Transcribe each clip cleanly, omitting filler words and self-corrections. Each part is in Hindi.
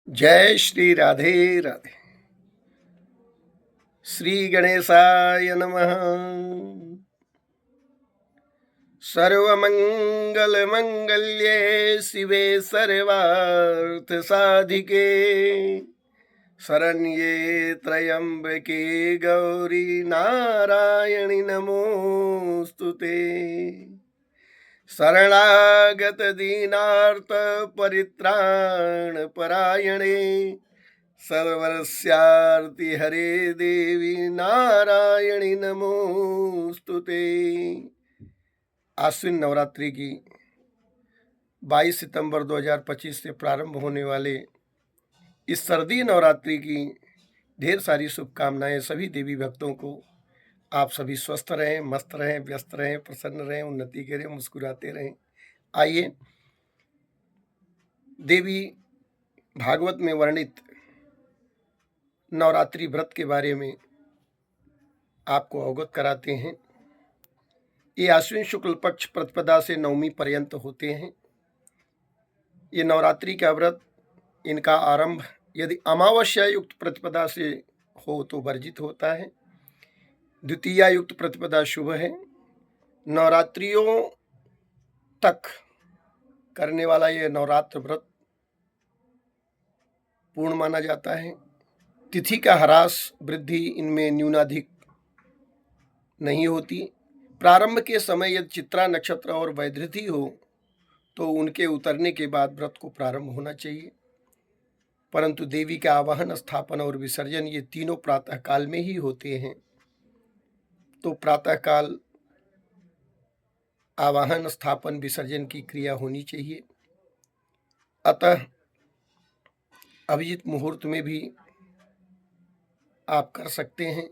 जय श्री राधे राधे। श्री गणेशाय नमः। सर्वमंगल मंगल्ये शिवे सर्वार्थ साधिके शरण्ये त्र्यंबके गौरी नारायणि नमोस्तुते। शरणागत दीनार्थ परित्राण परायणे सर्वस्यार्ति हरे देवी नारायणी नमोस्तुते। आश्विन नवरात्रि की 22 सितंबर 2025 से प्रारंभ होने वाले इस सर्दी नवरात्रि की ढेर सारी शुभकामनाएं सभी देवी भक्तों को। आप सभी स्वस्थ रहें, मस्त रहें, व्यस्त रहें, प्रसन्न रहें, उन्नति करें, मुस्कुराते रहें। आइए देवी भागवत में वर्णित नवरात्रि व्रत के बारे में आपको अवगत कराते हैं। ये आश्विन शुक्ल पक्ष प्रतिपदा से नवमी पर्यंत होते हैं। ये नवरात्रि का व्रत, इनका आरंभ यदि अमावस्या युक्त प्रतिपदा से हो तो वर्जित होता है। द्वितीया युक्त प्रतिपदा शुभ है। नवरात्रियों तक करने वाला ये नवरात्र व्रत पूर्ण माना जाता है। तिथि का ह्रास वृद्धि इनमें न्यूनाधिक नहीं होती। प्रारंभ के समय यदि चित्रा नक्षत्र और वैधृति हो तो उनके उतरने के बाद व्रत को प्रारंभ होना चाहिए, परंतु देवी का आवाहन, स्थापन और विसर्जन ये तीनों प्रातः काल में ही होते हैं। तो प्रातः काल आवाहन, स्थापन, विसर्जन की क्रिया होनी चाहिए। अतः अभिजित मुहूर्त में भी आप कर सकते हैं।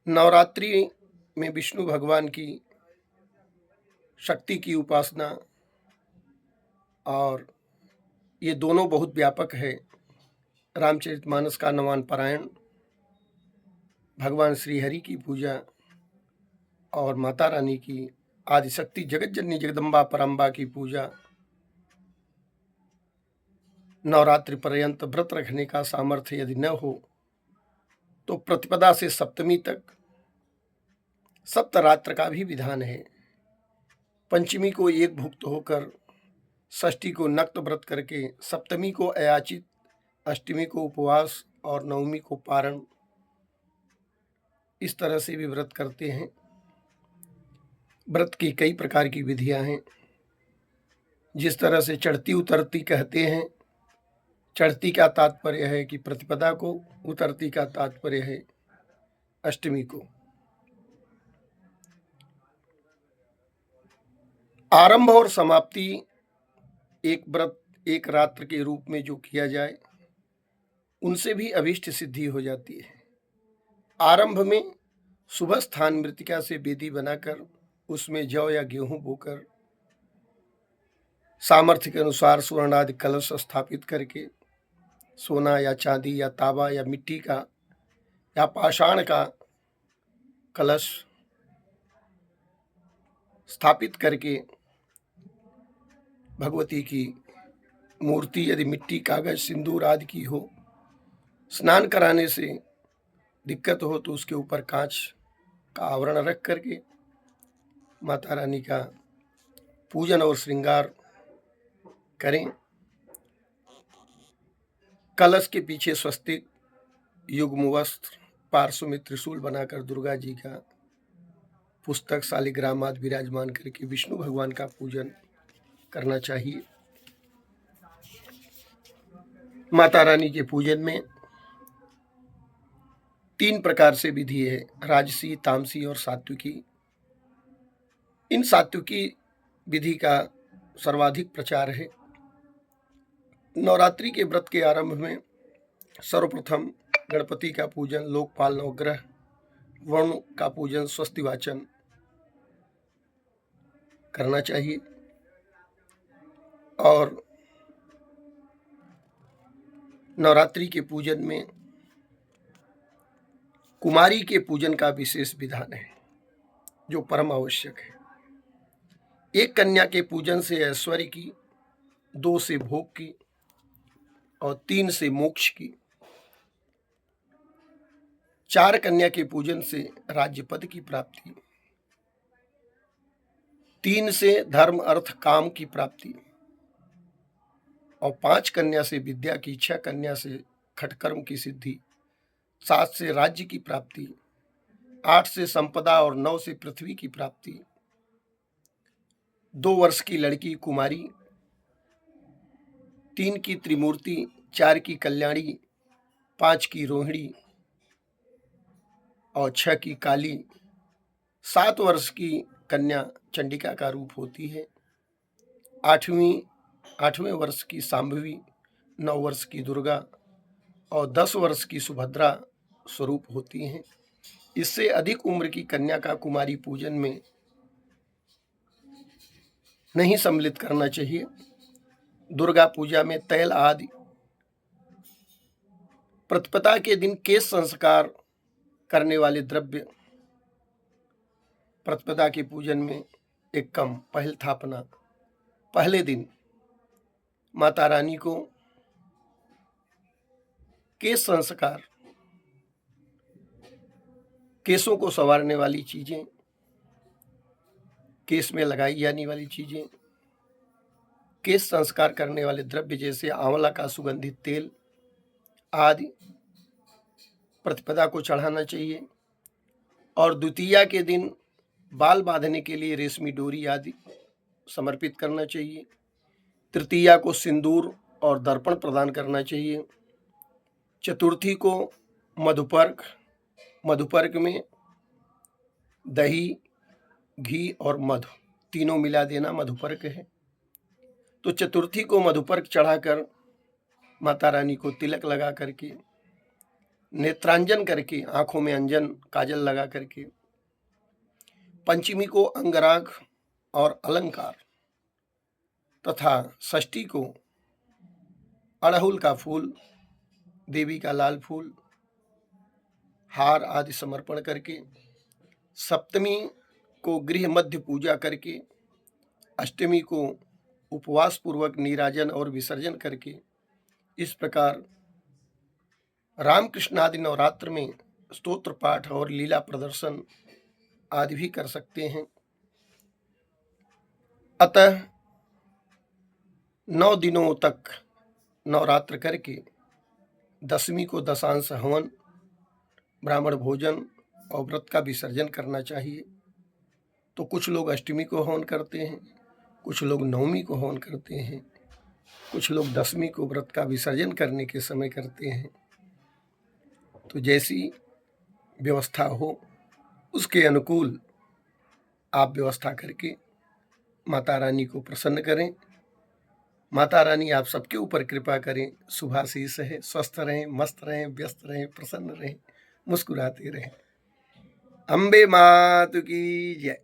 नवरात्रि में विष्णु भगवान की शक्ति की उपासना और ये दोनों बहुत व्यापक है। रामचरितमानस का नवान पारायण, भगवान श्री हरि की पूजा और माता रानी की आदिशक्ति जगत जननी जगदम्बा परम्बा की पूजा, नवरात्रि पर्यंत व्रत रखने का सामर्थ्य यदि न हो तो प्रतिपदा से सप्तमी तक सप्तरात्र का भी विधान है। पंचमी को एक भुक्त होकर, षष्ठी को नक्त व्रत करके, सप्तमी को अयाचित, अष्टमी को उपवास और नवमी को पारण, इस तरह से भी व्रत करते हैं। व्रत की कई प्रकार की विधियां हैं। जिस तरह से चढ़ती उतरती कहते हैं, चढ़ती का तात्पर्य है कि प्रतिपदा को, उतरती का तात्पर्य है अष्टमी को। आरंभ और समाप्ति एक व्रत एक रात्र के रूप में जो किया जाए उनसे भी अभीष्ट सिद्धि हो जाती है। आरंभ में सुबह स्थान मृतिका से वेदी बनाकर उसमें जौ या गेहूं बोकर सामर्थ्य के अनुसार स्वर्ण आदि कलश स्थापित करके सोना या चांदी या तांबा या मिट्टी का या पाषाण का कलश स्थापित करके भगवती की मूर्ति यदि मिट्टी, कागज, सिंदूर आदि की हो, स्नान कराने से दिक्कत हो तो उसके ऊपर कांच का आवरण रख करके माता रानी का पूजन और श्रृंगार करें। कलश के पीछे स्वस्तिक, युग्म वस्त्र, पार्श्व में त्रिशूल बनाकर दुर्गा जी का पुस्तक, शालिग्राम आदि विराजमान करके विष्णु भगवान का पूजन करना चाहिए। माता रानी के पूजन में 3 प्रकार से विधि है, राजसी, तामसी और सात्विकी। इन सात्विकी विधि का सर्वाधिक प्रचार है। नवरात्रि के व्रत के आरंभ में सर्वप्रथम गणपति का पूजन, लोकपाल, नवग्रह, वरुण का पूजन, स्वस्ति वाचन करना चाहिए और नवरात्रि के पूजन में कुमारी के पूजन का विशेष विधान है जो परम आवश्यक है। एक कन्या के पूजन से ऐश्वर्य की, 2 से भोग की, और 3 से मोक्ष की। 4 कन्या के पूजन से राज्य पद की प्राप्ति, 3 से धर्म अर्थ काम की प्राप्ति, और 5 कन्या से विद्या की, 6 कन्या से खटकर्म की सिद्धि, 7 से राज्य की प्राप्ति, 8 से संपदा और 9 से पृथ्वी की प्राप्ति, 2 वर्ष की लड़की कुमारी, 3 की त्रिमूर्ति, 4 की कल्याणी, 5 की रोहिणी और 6 की काली, 7 वर्ष की कन्या चंडिका का रूप होती है, 8वें वर्ष की शांभवी, 9 वर्ष की दुर्गा और 10 वर्ष की सुभद्रा स्वरूप होती हैं। इससे अधिक उम्र की कन्या का कुमारी पूजन में नहीं सम्मिलित करना चाहिए। दुर्गा पूजा में तैल आदि, प्रतिपदा के दिन केश संस्कार करने वाले द्रव्य, प्रतिपदा के पूजन में एकम पहल थापना, पहले दिन माता रानी को केश संस्कार, केशों को संवारने वाली चीजें, केश में लगाई जाने वाली चीजें, केश संस्कार करने वाले द्रव्य जैसे आंवला का सुगंधित तेल आदि प्रतिपदा को चढ़ाना चाहिए। और द्वितीया के दिन बाल बांधने के लिए रेशमी डोरी आदि समर्पित करना चाहिए। तृतीया को सिंदूर और दर्पण प्रदान करना चाहिए। चतुर्थी को मधुपर्क, मधुपर्क में दही, घी और मधु तीनों मिला देना मधुपर्क है। तो चतुर्थी को मधुपर्क चढ़ाकर माता रानी को तिलक लगा करके, नेत्रांजन करके, आंखों में अंजन काजल लगा करके, पंचमी को अंगराग और अलंकार तथा षष्ठी को अड़हुल का फूल, देवी का लाल फूल, हार आदि समर्पण करके, सप्तमी को गृह मध्य पूजा करके, अष्टमी को उपवास पूर्वक नीराजन और विसर्जन करके, इस प्रकार रामकृष्ण आदि नवरात्र में स्तोत्र पाठ और लीला प्रदर्शन आदि भी कर सकते हैं। अतः 9 दिनों तक नवरात्र करके दशमी को दशांश हवन, ब्राह्मण भोजन और व्रत का विसर्जन करना चाहिए। तो कुछ लोग अष्टमी को हवन करते हैं, कुछ लोग नवमी को हवन करते हैं, कुछ लोग दशमी को व्रत का विसर्जन करने के समय करते हैं। तो जैसी व्यवस्था हो उसके अनुकूल आप व्यवस्था करके माता रानी को प्रसन्न करें। माता रानी आप सबके ऊपर कृपा करें। शुभाशीष है, स्वस्थ रहें, मस्त रहें, व्यस्त रहें, प्रसन्न रहें, मुस्कुराते रहें। अम्बे मातु की जय।